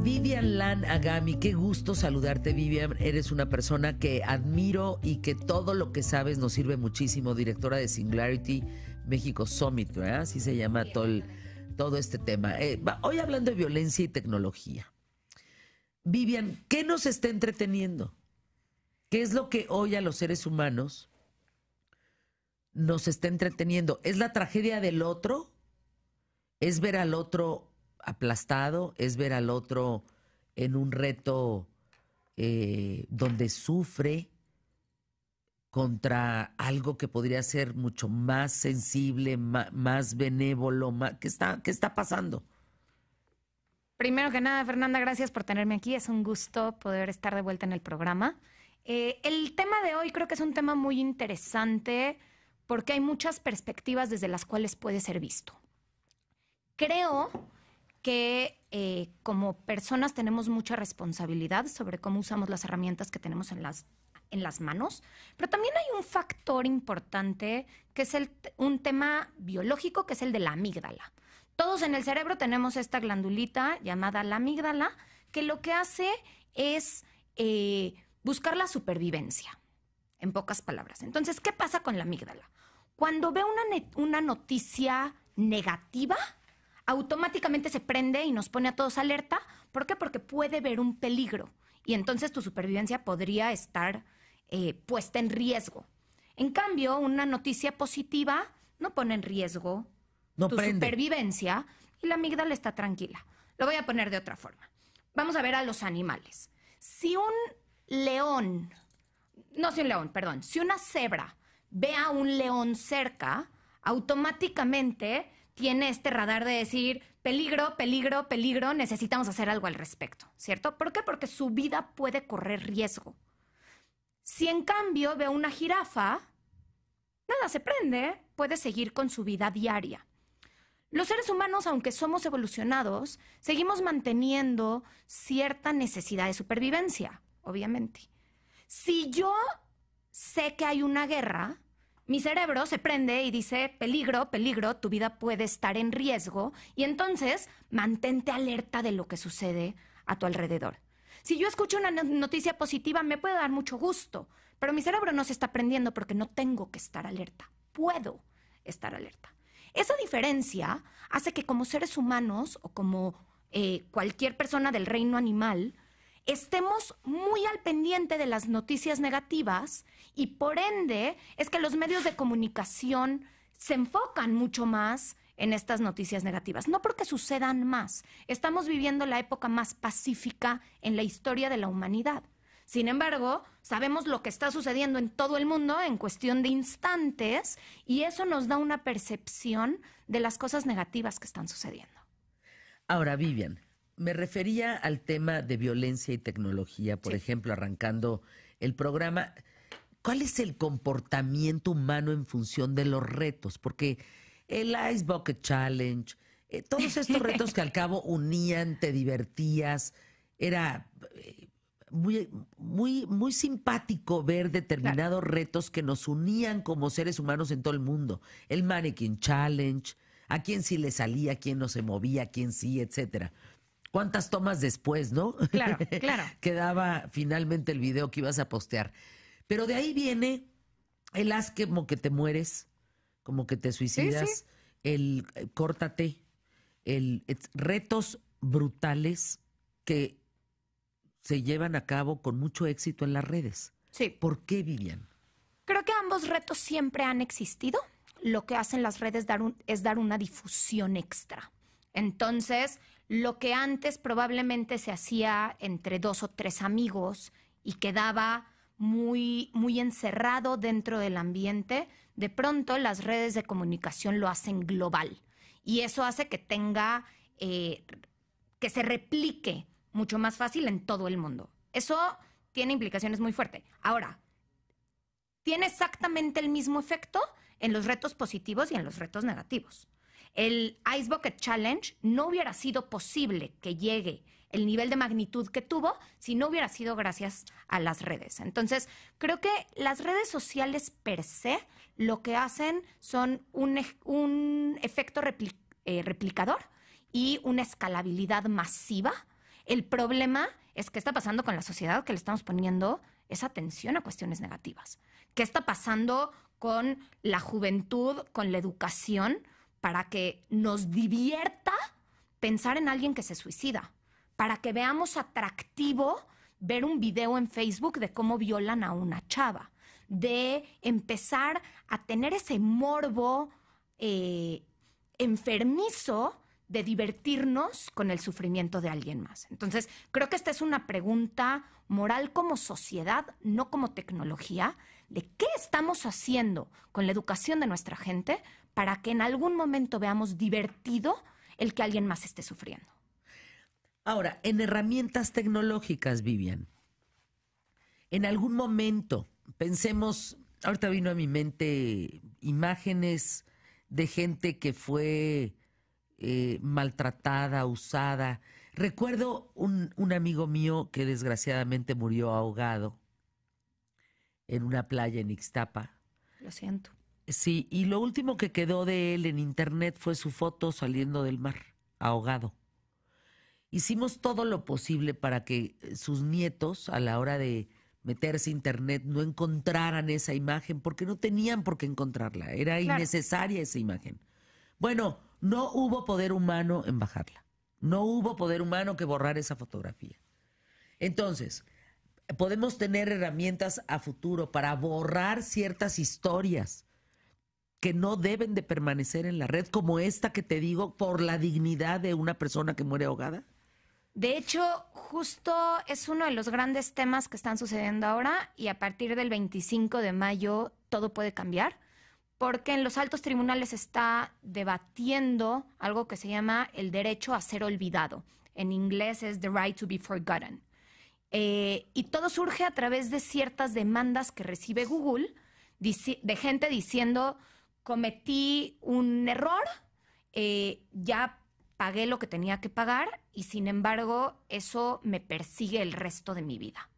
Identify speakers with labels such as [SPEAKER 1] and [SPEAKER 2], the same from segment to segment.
[SPEAKER 1] Vivian Lan Agami, qué gusto saludarte, Vivian. Eres una persona que admiro y que todo lo que sabes nos sirve muchísimo. Directora de Singularity México Summit, ¿verdad? Así se llama todo este tema. Hoy hablando de violencia y tecnología. Vivian, ¿qué nos está entreteniendo? ¿Qué es lo que hoy a los seres humanos nos está entreteniendo? ¿Es la tragedia del otro? ¿Es ver al otro aplastado? ¿Es ver al otro en un reto donde sufre contra algo que podría ser mucho más sensible, más benévolo? ¿Qué está pasando?
[SPEAKER 2] Primero que nada, Fernanda, gracias por tenerme aquí. Es un gusto poder estar de vuelta en el programa. El tema de hoy creo que es un tema muy interesante porque hay muchas perspectivas desde las cuales puede ser visto. Creo que como personas tenemos mucha responsabilidad sobre cómo usamos las herramientas que tenemos en las manos, pero también hay un factor importante que es un tema biológico, que es el de la amígdala. Todos en el cerebro tenemos esta glandulita llamada la amígdala, que lo que hace es buscar la supervivencia, en pocas palabras. Entonces, ¿qué pasa con la amígdala? Cuando ve una noticia negativa, automáticamente se prende y nos pone a todos alerta. ¿Por qué? Porque puede ver un peligro y entonces tu supervivencia podría estar puesta en riesgo. En cambio, una noticia positiva no pone en riesgo tu supervivencia y la amígdala está tranquila. Lo voy a poner de otra forma. Vamos a ver a los animales. Si una cebra ve a un león cerca, automáticamente tiene este radar de decir peligro, peligro, peligro, necesitamos hacer algo al respecto, ¿cierto? ¿Por qué? Porque su vida puede correr riesgo. Si en cambio ve una jirafa, nada, se prende, puede seguir con su vida diaria. Los seres humanos, aunque somos evolucionados, seguimos manteniendo cierta necesidad de supervivencia, obviamente. Si yo sé que hay una guerra, mi cerebro se prende y dice, peligro, peligro, tu vida puede estar en riesgo, y entonces mantente alerta de lo que sucede a tu alrededor. Si yo escucho una noticia positiva, me puede dar mucho gusto, pero mi cerebro no se está prendiendo porque no tengo que estar alerta. Puedo estar alerta. Esa diferencia hace que como seres humanos o como cualquier persona del reino animal, estemos muy al pendiente de las noticias negativas y por ende es que los medios de comunicación se enfocan mucho más en estas noticias negativas. No porque sucedan más. Estamos viviendo la época más pacífica en la historia de la humanidad. Sin embargo, sabemos lo que está sucediendo en todo el mundo en cuestión de instantes y eso nos da una percepción de las cosas negativas que están sucediendo.
[SPEAKER 1] Ahora, Vivian, me refería al tema de violencia y tecnología, por ejemplo, arrancando el programa. ¿Cuál es el comportamiento humano en función de los retos? Porque el Ice Bucket Challenge, todos estos retos que al cabo unían, te divertías, era muy simpático ver determinados retos que nos unían como seres humanos en todo el mundo. El Mannequin Challenge, a quién sí le salía, a quién no se movía, a quién sí, etcétera. ¿Cuántas tomas después, no?
[SPEAKER 2] Claro, claro.
[SPEAKER 1] Quedaba finalmente el video que ibas a postear. Pero de ahí viene el haz como que te mueres, como que te suicidas,
[SPEAKER 2] sí.
[SPEAKER 1] el córtate, retos brutales que se llevan a cabo con mucho éxito en las redes.
[SPEAKER 2] Sí.
[SPEAKER 1] ¿Por qué, Vivian?
[SPEAKER 2] Creo que ambos retos siempre han existido. Lo que hacen las redes es dar una difusión extra. Entonces, lo que antes probablemente se hacía entre 2 o 3 amigos y quedaba muy, muy encerrado dentro del ambiente, de pronto las redes de comunicación lo hacen global. Y eso hace que tenga, que se replique mucho más fácil en todo el mundo. Eso tiene implicaciones muy fuertes. Ahora, tiene exactamente el mismo efecto en los retos positivos y en los retos negativos. El Ice Bucket Challenge no hubiera sido posible que llegue el nivel de magnitud que tuvo si no hubiera sido gracias a las redes. Entonces, creo que las redes sociales per se lo que hacen son un efecto replicador y una escalabilidad masiva El problema es qué está pasando con la sociedad, que le estamos poniendo esa atención a cuestiones negativas. ¿Qué está pasando con la juventud, con la educación, para que nos divierta pensar en alguien que se suicida? Para que veamos atractivo ver un video en Facebook de cómo violan a una chava, de empezar a tener ese morbo enfermizo de divertirnos con el sufrimiento de alguien más. Entonces, creo que esta es una pregunta moral como sociedad, no como tecnología, de qué estamos haciendo con la educación de nuestra gente para que en algún momento veamos divertido el que alguien más esté sufriendo.
[SPEAKER 1] Ahora, en herramientas tecnológicas, Vivian, en algún momento, pensemos, ahorita vino a mi mente imágenes de gente que fue maltratada, usada. Recuerdo un amigo mío que desgraciadamente murió ahogado en una playa en Ixtapa.
[SPEAKER 2] Lo siento.
[SPEAKER 1] Sí, y lo último que quedó de él en internet fue su foto saliendo del mar, ahogado. Hicimos todo lo posible para que sus nietos, a la hora de meterse a internet, no encontraran esa imagen, porque no tenían por qué encontrarla. Era innecesaria esa imagen. Bueno, no hubo poder humano en bajarla. No hubo poder humano que borrar esa fotografía. Entonces, podemos tener herramientas a futuro para borrar ciertas historias que no deben de permanecer en la red, como esta que te digo, por la dignidad de una persona que muere ahogada.
[SPEAKER 2] De hecho, justo es uno de los grandes temas que están sucediendo ahora, y a partir del 25 de mayo todo puede cambiar, porque en los altos tribunales se está debatiendo algo que se llama el derecho a ser olvidado. En inglés es the right to be forgotten. Y todo surge a través de ciertas demandas que recibe Google de gente diciendo: cometí un error, ya pagué lo que tenía que pagar y sin embargo eso me persigue el resto de mi vida.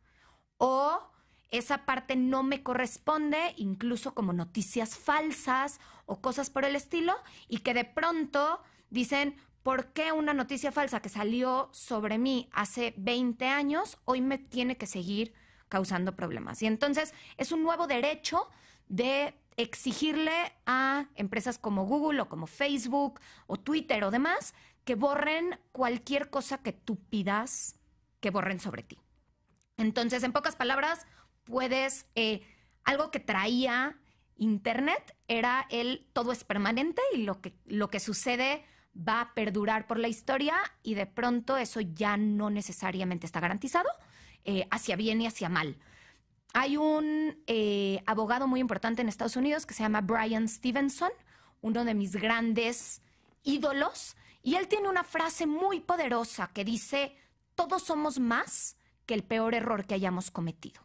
[SPEAKER 2] O esa parte no me corresponde, incluso como noticias falsas o cosas por el estilo, y que de pronto dicen: ¿por qué una noticia falsa que salió sobre mí hace 20 años hoy me tiene que seguir causando problemas? Y entonces es un nuevo derecho de exigirle a empresas como Google o como Facebook o Twitter o demás que borren cualquier cosa que tú pidas que borren sobre ti. Entonces, en pocas palabras, puedes, algo que traía Internet era el todo es permanente y lo que sucede va a perdurar por la historia, y de pronto eso ya no necesariamente está garantizado, hacia bien y hacia mal. Hay un abogado muy importante en Estados Unidos que se llama Bryan Stevenson, uno de mis grandes ídolos, y él tiene una frase muy poderosa que dice: todos somos más que el peor error que hayamos cometido.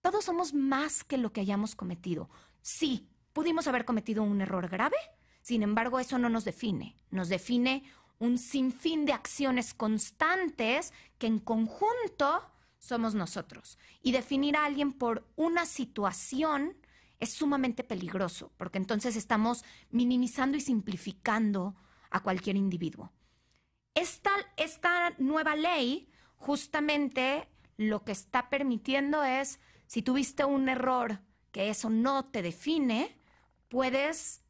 [SPEAKER 2] Todos somos más que lo que hayamos cometido. Sí, pudimos haber cometido un error grave, sin embargo, eso no nos define. Nos define un sinfín de acciones constantes que en conjunto somos nosotros. Y definir a alguien por una situación es sumamente peligroso, porque entonces estamos minimizando y simplificando a cualquier individuo. Esta nueva ley justamente lo que está permitiendo es, si tuviste un error que eso no te define, puedes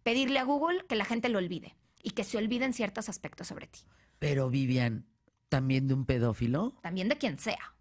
[SPEAKER 2] pedirle a Google que la gente lo olvide y que se olviden ciertos aspectos sobre ti.
[SPEAKER 1] Pero, Vivian, ¿también de un pedófilo?
[SPEAKER 2] También de quien sea.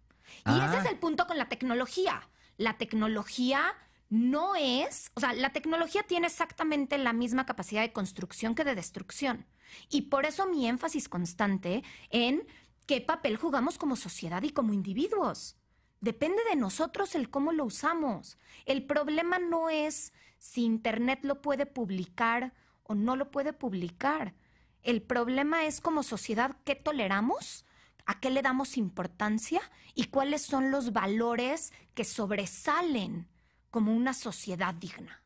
[SPEAKER 2] Y ese es el punto con la tecnología. La tecnología no es... O sea, la tecnología tiene exactamente la misma capacidad de construcción que de destrucción. Y por eso mi énfasis constante en qué papel jugamos como sociedad y como individuos. Depende de nosotros el cómo lo usamos. El problema no es si Internet lo puede publicar o no lo puede publicar. El problema es como sociedad qué toleramos, a qué le damos importancia y cuáles son los valores que sobresalen como una sociedad digna.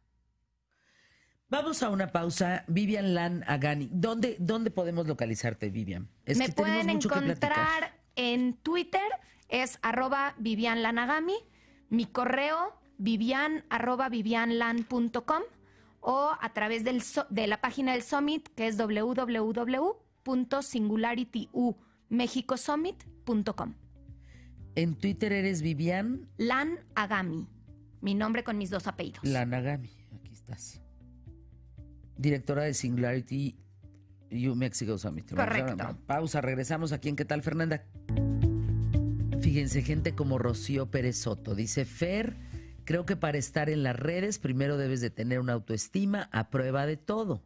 [SPEAKER 1] Vamos a una pausa. Vivian Lan Agani. ¿Dónde podemos localizarte, Vivian?
[SPEAKER 2] Me pueden encontrar en Twitter, es @VivianLanAgami, mi correo vivian@vivianlan.com, o a través de la página del Summit, que es www.summit.org. www.singularitymexicosummit.com.
[SPEAKER 1] En Twitter eres Vivian
[SPEAKER 2] Lan Agami. Mi nombre con mis 2 apellidos.
[SPEAKER 1] Lan Agami. Aquí estás. Directora de Singularity Mexico Summit.
[SPEAKER 2] Correcto.
[SPEAKER 1] Pausa, regresamos aquí en ¿Qué tal, Fernanda? Fíjense, gente como Rocío Pérez Soto. Dice, Fer, creo que para estar en las redes primero debes de tener una autoestima a prueba de todo.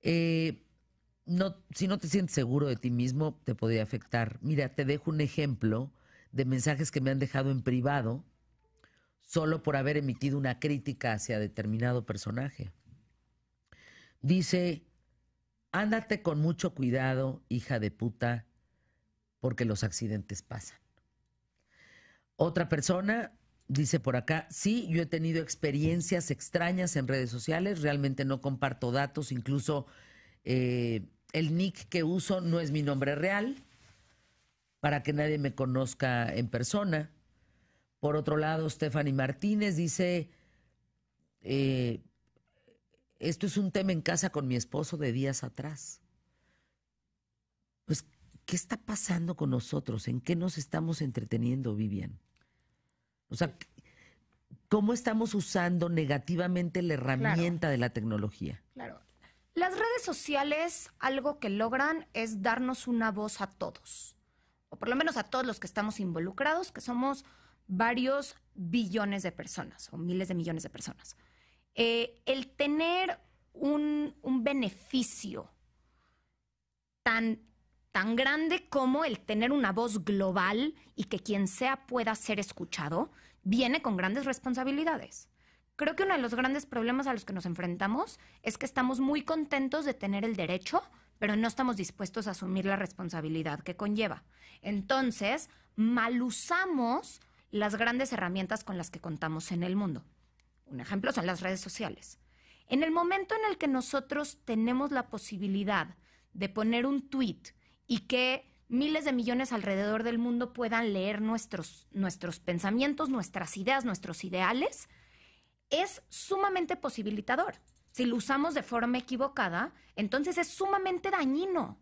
[SPEAKER 1] Si no te sientes seguro de ti mismo, te podría afectar. Mira, te dejo un ejemplo de mensajes que me han dejado en privado solo por haber emitido una crítica hacia determinado personaje. Dice, ándate con mucho cuidado, hija de puta, porque los accidentes pasan. Otra persona dice por acá, sí, yo he tenido experiencias extrañas en redes sociales, realmente no comparto datos, incluso el nick que uso no es mi nombre real, para que nadie me conozca en persona. Por otro lado, Stephanie Martínez dice, esto es un tema en casa con mi esposo de días atrás. Pues, ¿qué está pasando con nosotros? ¿En qué nos estamos entreteniendo, Vivian? O sea, ¿cómo estamos usando negativamente la herramienta de la tecnología?
[SPEAKER 2] Claro. Las redes sociales, algo que logran es darnos una voz a todos, o por lo menos a todos los que estamos involucrados, que somos varios billones de personas o miles de millones de personas. El tener un beneficio tan grande como el tener una voz global y que quien sea pueda ser escuchado, viene con grandes responsabilidades. Creo que uno de los grandes problemas a los que nos enfrentamos es que estamos muy contentos de tener el derecho, pero no estamos dispuestos a asumir la responsabilidad que conlleva. Entonces, mal usamos las grandes herramientas con las que contamos en el mundo. Un ejemplo son las redes sociales. En el momento en el que nosotros tenemos la posibilidad de poner un tweet y que miles de millones alrededor del mundo puedan leer nuestros pensamientos, nuestras ideas, nuestros ideales, es sumamente posibilitador. Si lo usamos de forma equivocada, entonces es sumamente dañino.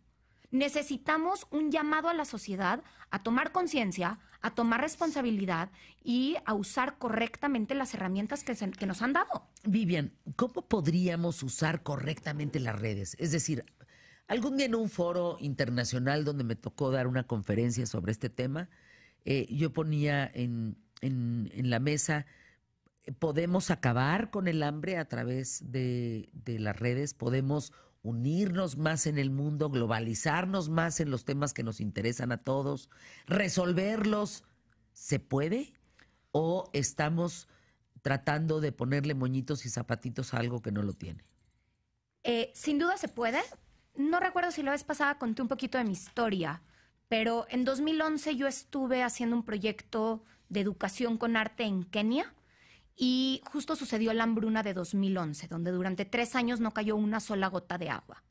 [SPEAKER 2] Necesitamos un llamado a la sociedad a tomar conciencia, a tomar responsabilidad y a usar correctamente las herramientas que nos han dado.
[SPEAKER 1] Vivian, ¿cómo podríamos usar correctamente las redes? Es decir, algún día en un foro internacional donde me tocó dar una conferencia sobre este tema, yo ponía en la mesa, ¿podemos acabar con el hambre a través de las redes? ¿Podemos unirnos más en el mundo, globalizarnos más en los temas que nos interesan a todos, resolverlos? ¿Se puede? ¿O estamos tratando de ponerle moñitos y zapatitos a algo que no lo tiene?
[SPEAKER 2] Sin duda se puede. No recuerdo si la vez pasada conté un poquito de mi historia, pero en 2011 yo estuve haciendo un proyecto de educación con arte en Kenia y justo sucedió la hambruna de 2011, donde durante 3 años no cayó una sola gota de agua.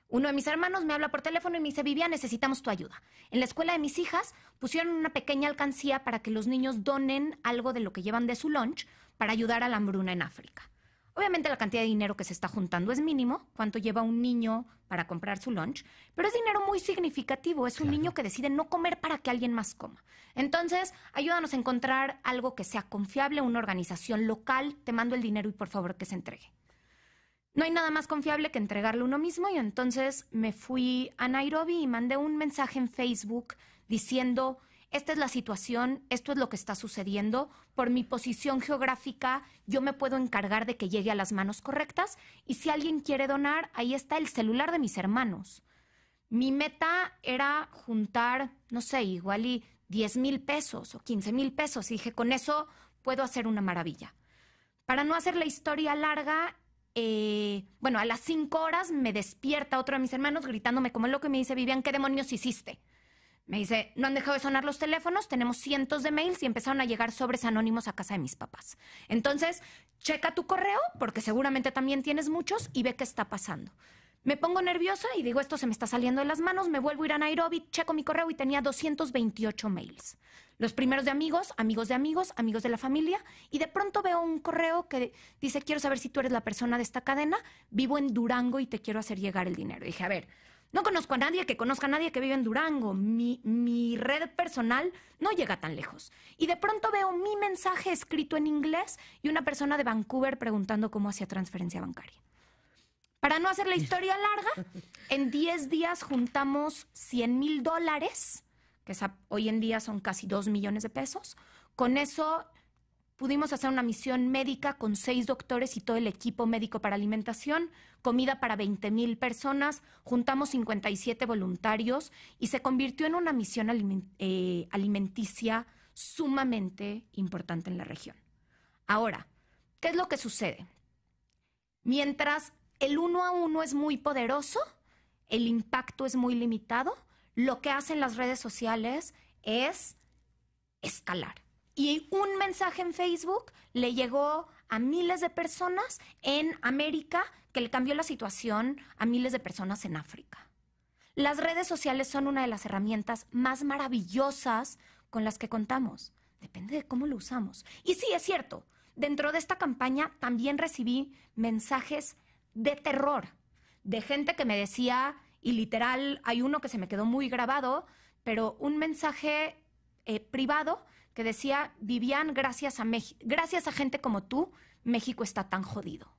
[SPEAKER 2] Uno de mis hermanos me habla por teléfono y me dice, Vivian, necesitamos tu ayuda. En la escuela de mis hijas pusieron una pequeña alcancía para que los niños donen algo de lo que llevan de su lunch para ayudar a la hambruna en África. Obviamente la cantidad de dinero que se está juntando es mínimo, cuánto lleva un niño para comprar su lunch, pero es dinero muy significativo, es un niño que decide no comer para que alguien más coma. Entonces, ayúdanos a encontrar algo que sea confiable, una organización local, te mando el dinero y por favor que se entregue. No hay nada más confiable que entregarlo uno mismo y entonces me fui a Nairobi y mandé un mensaje en Facebook diciendo, esta es la situación, esto es lo que está sucediendo, por mi posición geográfica yo me puedo encargar de que llegue a las manos correctas y si alguien quiere donar, ahí está el celular de mis hermanos. Mi meta era juntar, no sé, igual y 10,000 pesos o 15,000 pesos y dije, con eso puedo hacer una maravilla. Para no hacer la historia larga, a las 5 horas me despierta otro de mis hermanos gritándome como loco y me dice, Vivian, ¿qué demonios hiciste? Me dice, no han dejado de sonar los teléfonos, tenemos cientos de mails y empezaron a llegar sobres anónimos a casa de mis papás. Entonces, checa tu correo, porque seguramente también tienes muchos, y ve qué está pasando. Me pongo nerviosa y digo, esto se me está saliendo de las manos, me vuelvo a ir a Nairobi, checo mi correo y tenía 228 mails. Los primeros de amigos, amigos de amigos, amigos de la familia, y de pronto veo un correo que dice, quiero saber si tú eres la persona de esta cadena, vivo en Durango y te quiero hacer llegar el dinero. Y dije, a ver, No conozco a nadie que conozca a nadie que vive en Durango. Mi red personal no llega tan lejos. Y de pronto veo mi mensaje escrito en inglés y una persona de Vancouver preguntando cómo hacía transferencia bancaria. Para no hacer la historia larga, en 10 días juntamos $100,000, que hoy en día son casi 2 millones de pesos. Con eso pudimos hacer una misión médica con 6 doctores y todo el equipo médico para alimentación, comida para 20,000 personas, juntamos 57 voluntarios y se convirtió en una misión alimenticia sumamente importante en la región. Ahora, ¿qué es lo que sucede? Mientras el 1 a 1 es muy poderoso, el impacto es muy limitado, lo que hacen las redes sociales es escalar. Y un mensaje en Facebook le llegó a miles de personas en América, que le cambió la situación a miles de personas en África. Las redes sociales son una de las herramientas más maravillosas con las que contamos. Depende de cómo lo usamos. Y sí, es cierto, dentro de esta campaña también recibí mensajes de terror, de gente que me decía, y literal hay uno que se me quedó muy grabado, pero un mensaje privado que decía: Vivian, gracias a gente como tú, México está tan jodido.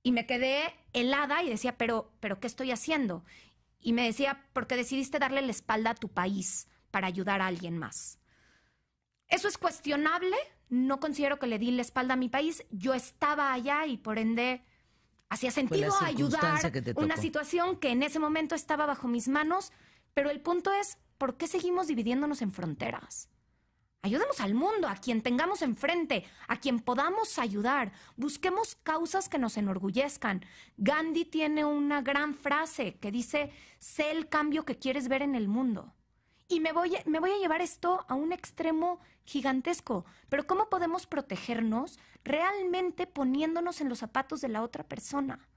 [SPEAKER 2] Y me quedé helada y decía, pero ¿qué estoy haciendo? Y me decía, porque decidiste darle la espalda a tu país para ayudar a alguien más. Eso es cuestionable, no considero que le di la espalda a mi país. Yo estaba allá y por ende hacía sentido ayudar una situación que en ese momento estaba bajo mis manos, pero el punto es, ¿por qué seguimos dividiéndonos en fronteras? Ayudemos al mundo, a quien tengamos enfrente, a quien podamos ayudar. Busquemos causas que nos enorgullezcan. Gandhi tiene una gran frase que dice: sé el cambio que quieres ver en el mundo. Y me voy a llevar esto a un extremo gigantesco. Pero ¿cómo podemos protegernos realmente poniéndonos en los zapatos de la otra persona?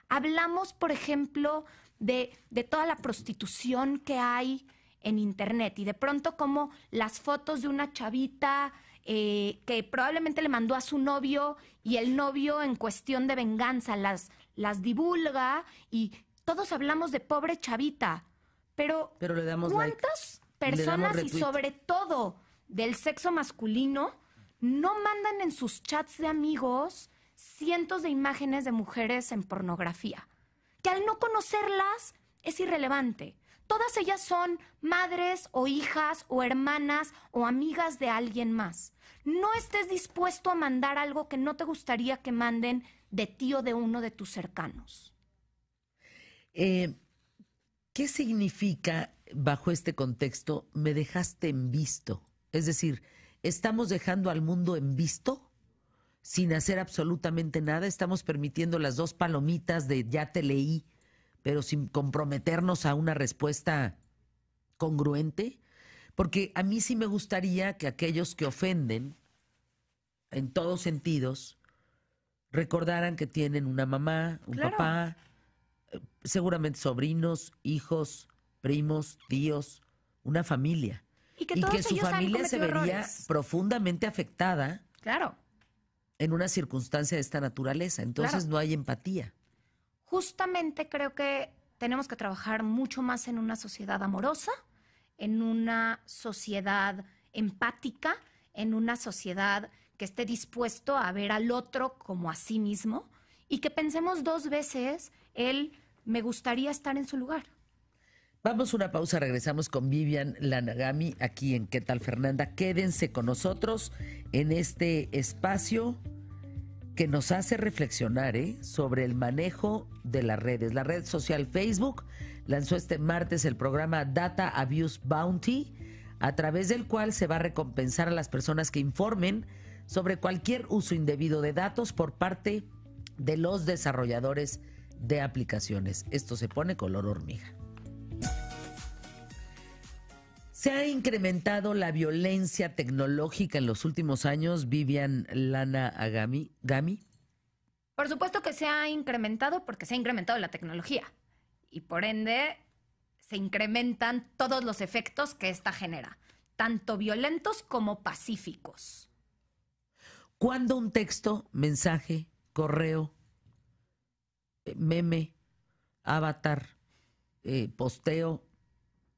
[SPEAKER 2] Hablamos, por ejemplo, de toda la prostitución que hay en internet y de pronto como las fotos de una chavita que probablemente le mandó a su novio y el novio en cuestión de venganza las divulga y todos hablamos de pobre chavita, pero
[SPEAKER 1] le damos
[SPEAKER 2] ¿cuántas personas y sobre todo del sexo masculino no mandan en sus chats de amigos cientos de imágenes de mujeres en pornografía? Que al no conocerlas es irrelevante. Todas ellas son madres o hijas o hermanas o amigas de alguien más. No estés dispuesto a mandar algo que no te gustaría que manden de ti o de uno de tus cercanos.
[SPEAKER 1] ¿Qué significa bajo este contexto me dejaste en visto? Es decir, ¿estamos dejando al mundo en visto sin hacer absolutamente nada? ¿Estamos permitiendo las 2 palomitas de ya te leí, pero sin comprometernos a una respuesta congruente? Porque a mí sí me gustaría que aquellos que ofenden, en todos sentidos, recordaran que tienen una mamá, un papá, seguramente sobrinos, hijos, primos, tíos, una familia.
[SPEAKER 2] Y que
[SPEAKER 1] su familia se vería profundamente afectada en una circunstancia de esta naturaleza. Entonces no hay empatía.
[SPEAKER 2] Justamente creo que tenemos que trabajar mucho más en una sociedad amorosa, en una sociedad empática, en una sociedad que esté dispuesto a ver al otro como a sí mismo y que pensemos 2 veces me gustaría estar en su lugar.
[SPEAKER 1] Vamos a una pausa, regresamos con Vivian Lanagami aquí en ¿Qué tal, Fernanda? Quédense con nosotros en este espacio que nos hace reflexionar sobre el manejo de las redes. La red social Facebook lanzó este martes el programa Data Abuse Bounty, a través del cual se va a recompensar a las personas que informen sobre cualquier uso indebido de datos por parte de los desarrolladores de aplicaciones. Esto se pone color hormiga. ¿Se ha incrementado la violencia tecnológica en los últimos años, Vivian Lanagami?
[SPEAKER 2] Por supuesto que se ha incrementado porque se ha incrementado la tecnología y por ende se incrementan todos los efectos que esta genera, tanto violentos como pacíficos.
[SPEAKER 1] ¿Cuándo un texto, mensaje, correo, meme, avatar posteo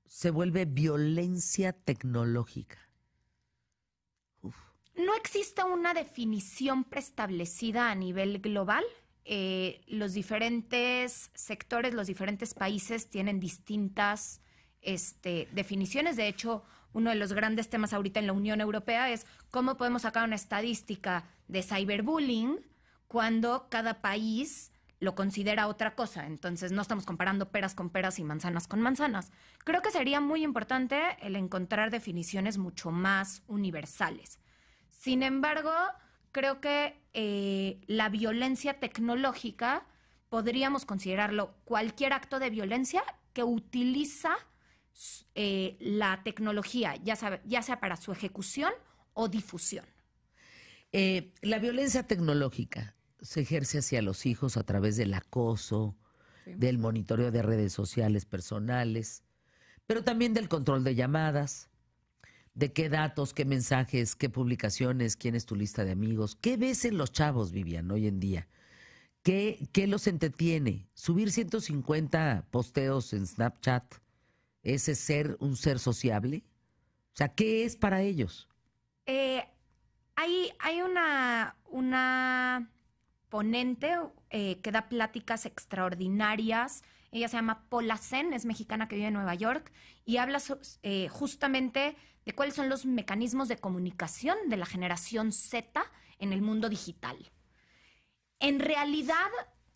[SPEAKER 1] se vuelve violencia tecnológica. Uf.
[SPEAKER 2] No existe una definición preestablecida a nivel global. Los diferentes sectores, los diferentes países tienen distintas definiciones. De hecho, uno de los grandes temas ahorita en la Unión Europea es cómo podemos sacar una estadística de cyberbullying cuando cada país lo considera otra cosa. Entonces, no estamos comparando peras con peras y manzanas con manzanas. Creo que sería muy importante el encontrar definiciones mucho más universales. Sin embargo, creo que la violencia tecnológica podríamos considerarlo cualquier acto de violencia que utiliza la tecnología, ya sea para su ejecución o difusión.
[SPEAKER 1] La violencia tecnológica se ejerce hacia los hijos a través del acoso, del monitoreo de redes sociales personales, pero también del control de llamadas, de qué datos, qué mensajes, qué publicaciones, quién es tu lista de amigos. ¿Qué ves en los chavos, Vivian, hoy en día? ¿Qué los entretiene? ¿Subir 150 posteos en Snapchat es un ser sociable? O sea, ¿qué es para ellos?
[SPEAKER 2] Hay una ponente que da pláticas extraordinarias. Ella se llama Paula Sen, es mexicana que vive en Nueva York y habla justamente de cuáles son los mecanismos de comunicación de la generación Z en el mundo digital. En realidad,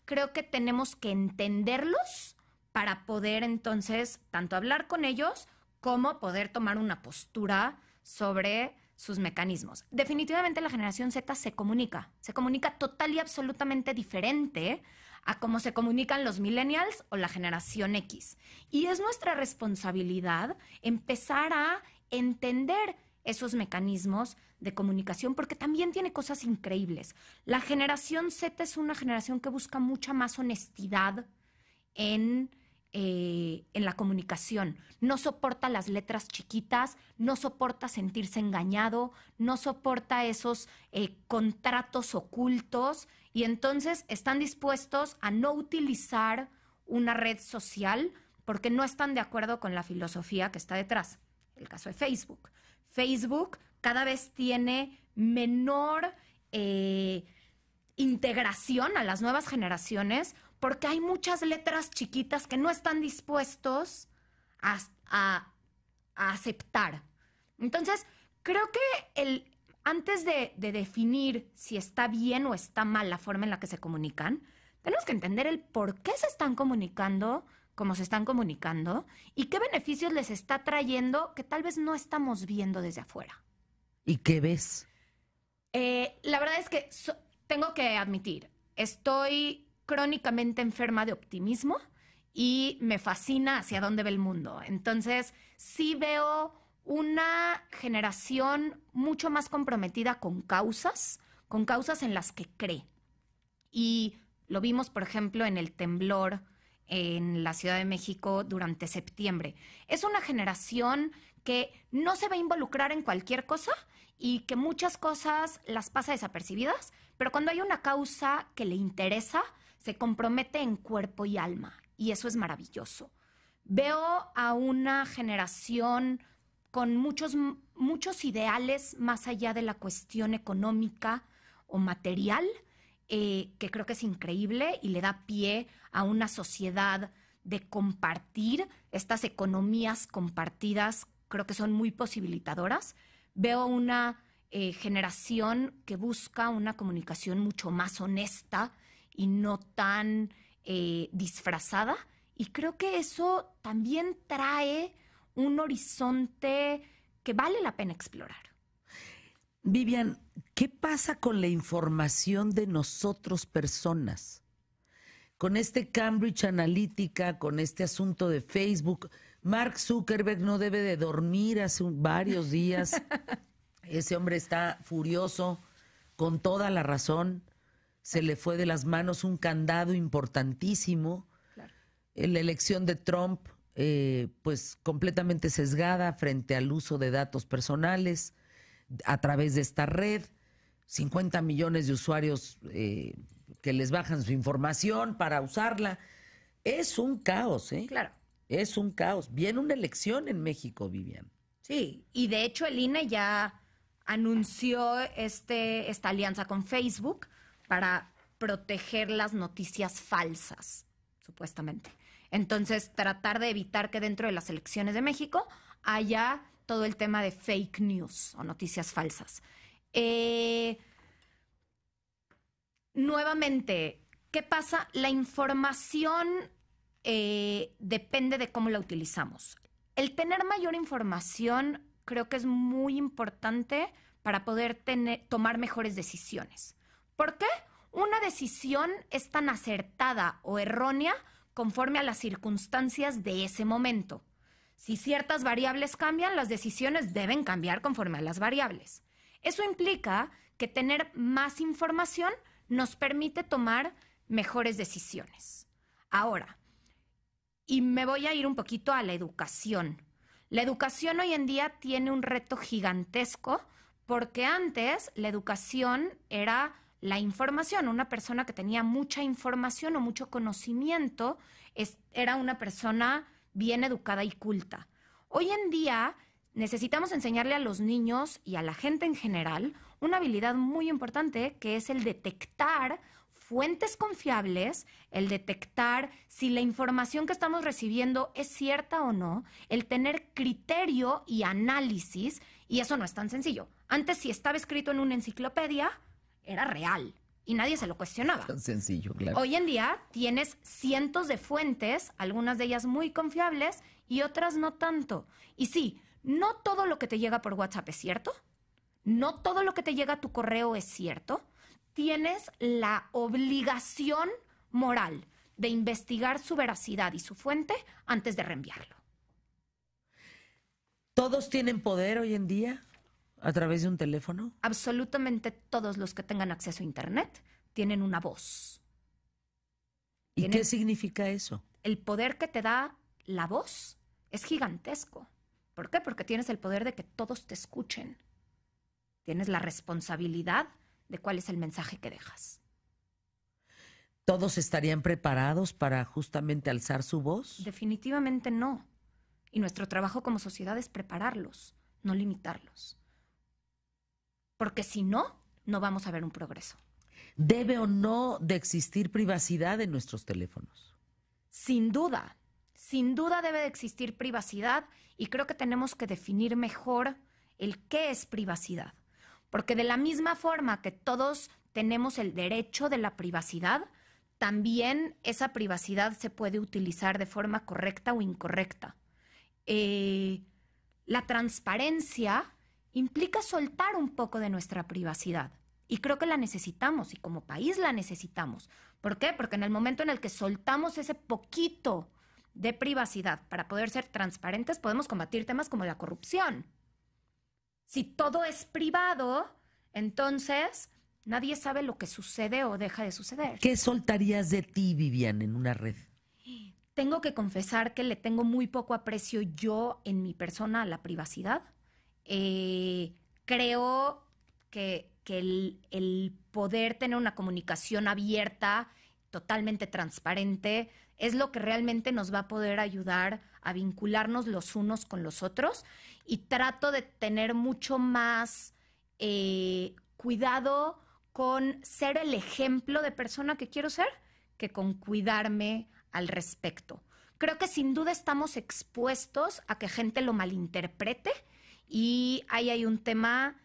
[SPEAKER 2] creo que tenemos que entenderlos para poder entonces tanto hablar con ellos como poder tomar una postura sobre sus mecanismos. Definitivamente la generación Z se comunica total y absolutamente diferente a cómo se comunican los millennials o la generación X. Y es nuestra responsabilidad empezar a entender esos mecanismos de comunicación porque también tiene cosas increíbles. La generación Z es una generación que busca mucha más honestidad en la comunicación. No soporta las letras chiquitas, no soporta sentirse engañado, no soporta esos contratos ocultos y entonces están dispuestos a no utilizar una red social porque no están de acuerdo con la filosofía que está detrás. El caso de Facebook. Facebook cada vez tiene menor integración a las nuevas generaciones porque hay muchas letras chiquitas que no están dispuestos a aceptar. Entonces, creo que antes de definir si está bien o está mal la forma en la que se comunican, tenemos que entender el por qué se están comunicando como se están comunicando y qué beneficios les está trayendo que tal vez no estamos viendo desde afuera.
[SPEAKER 1] ¿Y qué ves?
[SPEAKER 2] La verdad es que tengo que admitir, estoy crónicamente enferma de optimismo y me fascina hacia dónde ve el mundo. Entonces, sí veo una generación mucho más comprometida con causas en las que cree. Y lo vimos, por ejemplo, en el temblor en la Ciudad de México durante septiembre. Es una generación que no se va a involucrar en cualquier cosa y que muchas cosas las pasa desapercibidas, pero cuando hay una causa que le interesa, se compromete en cuerpo y alma, y eso es maravilloso. Veo a una generación con muchos ideales más allá de la cuestión económica o material, que creo que es increíble y le da pie a una sociedad de compartir. Estas economías compartidas creo que son muy posibilitadoras. Veo una generación que busca una comunicación mucho más honesta y no tan disfrazada. Y creo que eso también trae un horizonte que vale la pena explorar.
[SPEAKER 1] Vivian, ¿qué pasa con la información de nosotros personas? Con este Cambridge Analytica, con este asunto de Facebook, Mark Zuckerberg no debe de dormir hace varios días. Ese hombre está furioso, con toda la razón. Se le fue de las manos un candado importantísimo. Claro. En la elección de Trump, pues completamente sesgada frente al uso de datos personales a través de esta red. 50 millones de usuarios que les bajan su información para usarla. Es un caos, ¿eh?
[SPEAKER 2] Claro.
[SPEAKER 1] Es un caos. Viene una elección en México, Vivian.
[SPEAKER 2] Sí, y de hecho el INE ya anunció esta alianza con Facebook para proteger las noticias falsas, supuestamente. Entonces, tratar de evitar que dentro de las elecciones de México haya todo el tema de fake news o noticias falsas. Nuevamente, ¿qué pasa? La información depende de cómo la utilizamos. El tener mayor información creo que es muy importante para poder tomar mejores decisiones. ¿Por qué? Una decisión es tan acertada o errónea conforme a las circunstancias de ese momento. Si ciertas variables cambian, las decisiones deben cambiar conforme a las variables. Eso implica que tener más información nos permite tomar mejores decisiones. Ahora, y me voy a ir un poquito a la educación. La educación hoy en día tiene un reto gigantesco porque antes la educación era la información. Una persona que tenía mucha información o mucho conocimiento era una persona bien educada y culta. Hoy en día necesitamos enseñarle a los niños y a la gente en general una habilidad muy importante que es el detectar fuentes confiables, el detectar si la información que estamos recibiendo es cierta o no, el tener criterio y análisis, y eso no es tan sencillo. Antes, si estaba escrito en una enciclopedia, era real y nadie se lo cuestionaba.
[SPEAKER 1] Tan sencillo, claro.
[SPEAKER 2] Hoy en día tienes cientos de fuentes, algunas de ellas muy confiables y otras no tanto. Y sí, no todo lo que te llega por WhatsApp es cierto, no todo lo que te llega a tu correo es cierto. Tienes la obligación moral de investigar su veracidad y su fuente antes de reenviarlo.
[SPEAKER 1] ¿Todos tienen poder hoy en día a través de un teléfono?
[SPEAKER 2] Absolutamente todos los que tengan acceso a Internet tienen una voz.
[SPEAKER 1] ¿Y qué significa eso?
[SPEAKER 2] El poder que te da la voz es gigantesco. ¿Por qué? Porque tienes el poder de que todos te escuchen. Tienes la responsabilidad de cuál es el mensaje que dejas.
[SPEAKER 1] ¿Todos estarían preparados para justamente alzar su voz?
[SPEAKER 2] Definitivamente no. Y nuestro trabajo como sociedad es prepararlos, no limitarlos. Porque si no, no vamos a ver un progreso.
[SPEAKER 1] ¿Debe o no de existir privacidad en nuestros teléfonos?
[SPEAKER 2] Sin duda debe de existir privacidad y creo que tenemos que definir mejor el qué es privacidad. Porque de la misma forma que todos tenemos el derecho de la privacidad, también esa privacidad se puede utilizar de forma correcta o incorrecta. La transparencia implica soltar un poco de nuestra privacidad. Y creo que la necesitamos y como país la necesitamos. ¿Por qué? Porque en el momento en el que soltamos ese poquito de privacidad para poder ser transparentes, podemos combatir temas como la corrupción. Si todo es privado, entonces nadie sabe lo que sucede o deja de suceder.
[SPEAKER 1] ¿Qué soltarías de ti, Vivian, en una red?
[SPEAKER 2] Tengo que confesar que le tengo muy poco aprecio yo en mi persona a la privacidad. Creo que el poder tener una comunicación abierta, totalmente transparente, es lo que realmente nos va a poder ayudar a vincularnos los unos con los otros. Y trato de tener mucho más cuidado con ser el ejemplo de persona que quiero ser que con cuidarme al respecto. Creo que sin duda estamos expuestos a que gente lo malinterprete y ahí hay un tema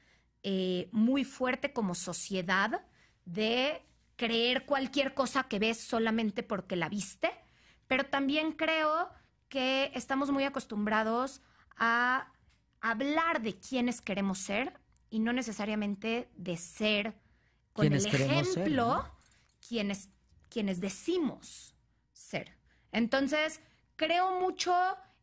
[SPEAKER 2] muy fuerte como sociedad de creer cualquier cosa que ves solamente porque la viste, pero también creo que estamos muy acostumbrados a hablar de quiénes queremos ser y no necesariamente de ser con el ejemplo, ¿no? quienes decimos ser. Entonces, creo mucho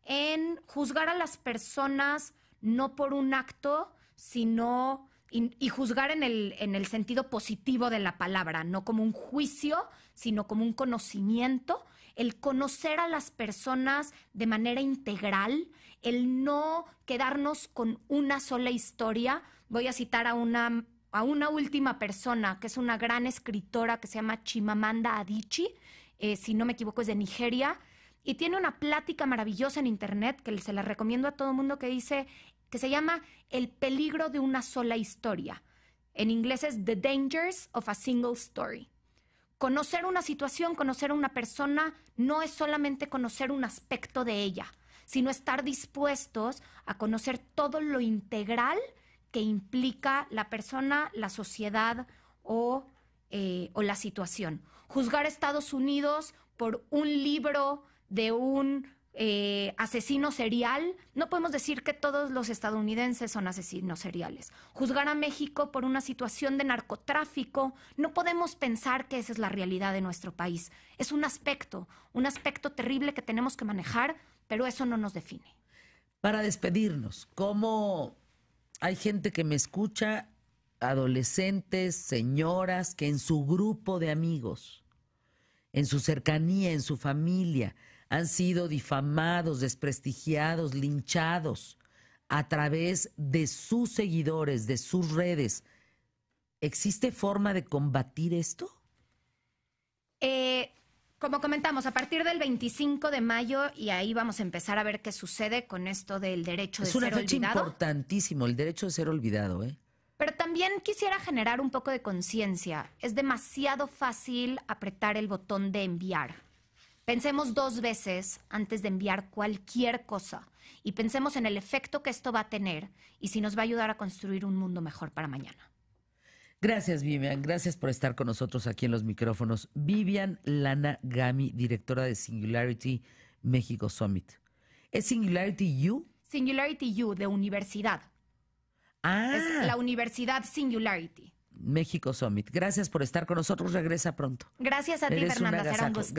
[SPEAKER 2] en juzgar a las personas no por un acto, sino y juzgar en el sentido positivo de la palabra, no como un juicio, sino como un conocimiento, el conocer a las personas de manera integral, el no quedarnos con una sola historia. Voy a citar a una última persona, que es una gran escritora que se llama Chimamanda Adichie, si no me equivoco es de Nigeria. y tiene una plática maravillosa en internet que se la recomiendo a todo el mundo, que se llama El peligro de una sola historia. En inglés es The Dangers of a Single Story. Conocer una situación, conocer a una persona, no es solamente conocer un aspecto de ella, sino estar dispuestos a conocer todo lo integral que implica la persona, la sociedad o la situación. Juzgar a Estados Unidos por un libro de un asesino serial, no podemos decir que todos los estadounidenses son asesinos seriales. Juzgar a México por una situación de narcotráfico, no podemos pensar que esa es la realidad de nuestro país. Es un aspecto terrible que tenemos que manejar, pero eso no nos define.
[SPEAKER 1] Para despedirnos, ¿cómo hay gente que me escucha, adolescentes, señoras, que en su grupo de amigos, en su cercanía, en su familia, han sido difamados, desprestigiados, linchados a través de sus seguidores, de sus redes? ¿Existe forma de combatir esto?
[SPEAKER 2] Como comentamos, a partir del 25 de mayo, y ahí vamos a empezar a ver qué sucede con esto del derecho de ser olvidado.
[SPEAKER 1] Es una fecha importantísimo, el derecho de ser olvidado, ¿eh?
[SPEAKER 2] Pero también quisiera generar un poco de conciencia. Es demasiado fácil apretar el botón de enviar. Pensemos 2 veces antes de enviar cualquier cosa y pensemos en el efecto que esto va a tener y si nos va a ayudar a construir un mundo mejor para mañana.
[SPEAKER 1] Gracias, Vivian. Gracias por estar con nosotros aquí en los micrófonos. Vivian Lana Gami, directora de Singularity México Summit. ¿Es Singularity U?
[SPEAKER 2] Singularity U, de universidad. Es la Universidad Singularity.
[SPEAKER 1] México Summit. Gracias por estar con nosotros. Regresa pronto.
[SPEAKER 2] Gracias a ti, Fernanda. Será un gusto.